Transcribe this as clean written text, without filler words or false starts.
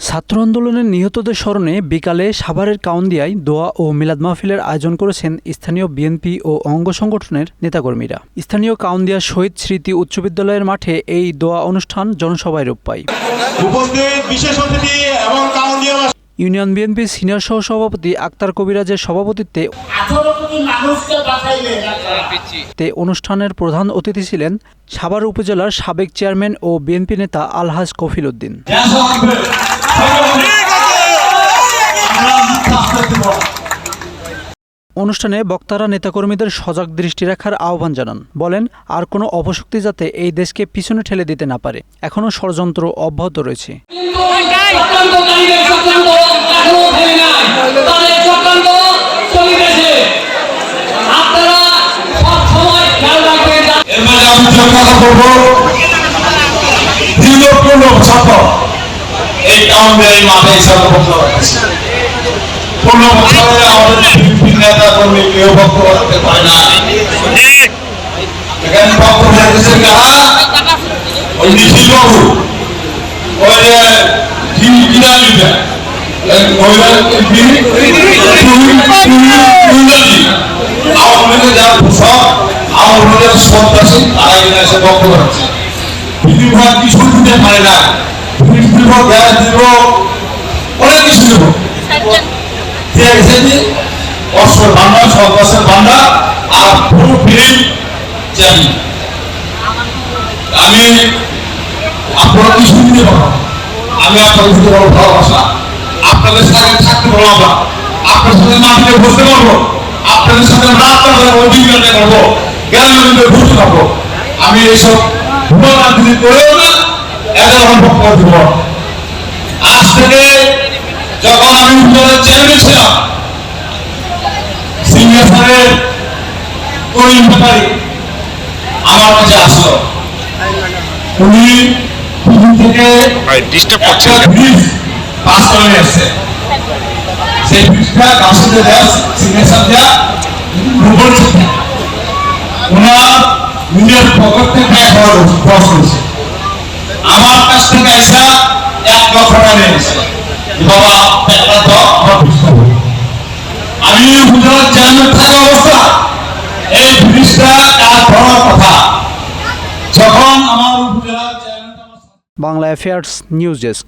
ছাত্র আন্দোলনের নিহতদের স্মরণে বিকালে সাভারের কাউন্দিয়ায় দোয়া ও মিলাদ মাহফিলের আয়োজন করেছেন স্থানীয় বিএনপি ও অঙ্গ সংগঠনের নেতাকর্মীরা। স্থানীয় কাউন্দিয়া শহীদ স্মৃতি উচ্চ বিদ্যালয়ের মাঠে এই দোয়া অনুষ্ঠান জনসভায় রূপ পায়। ইউনিয়ন বিএনপি সিনিয়র সহসভাপতি আক্তার কবিরাজের সভাপতিত্বে অনুষ্ঠানের প্রধান অতিথি ছিলেন সাভার উপজেলার সাবেক চেয়ারম্যান ও বিএনপি নেতা আলহাজ কফিল উদ্দিন। অনুষ্ঠানে বক্তারা নেতাকর্মীদের সজাগ দৃষ্টি রাখার আহ্বান জানান। বলেন, আর কোনো অপশক্তি যাতে এই দেশকে পিছনে ঠেলে দিতে না পারে। এখনও ষড়যন্ত্র অব্যাহত রয়েছে। আমি আপনারা কি শুনতে পাবো, আমি আপনাদের সাথে বড় ভালোবাসা, আপনাদের সাথে থাকতে পারবো, আমরা আপনার সাথে মাটিতে বসতে পারবো, আপনাদের সাথে রাত অভিজ্ঞতা করবো, জ্ঞানের ঘুরতে পারবো। আমি এইসব ভুলরাজনীতি করেও না এখন পক্ষ দিব। আজ থেকে যখন আমি উপজেলার চেয়ারম্যান ছিলাম, সিনিয়র স্যারের করিম ব্যাপারী আমার কাছে আসলো। উনি থেকে ব্রিজ পাস করে আসছে। সেই ব্রিজটা গাছের দেশ সিগনেচার দেওয়া ওনার নিজের পকেট থেকে খরচ করেছে। আমার কাছ থেকে এসে 1 লক্ষ টাকা নিয়েছে। বাবা একটা দাও, আমি উপজেলার চেয়ারম্যান থাকা অবস্থা এই ব্রিজটা কাজ করার কথা। যখন আমার উপজেলার বাংলা অ্যাফেয়ার্স নিউজ ডেস্ক।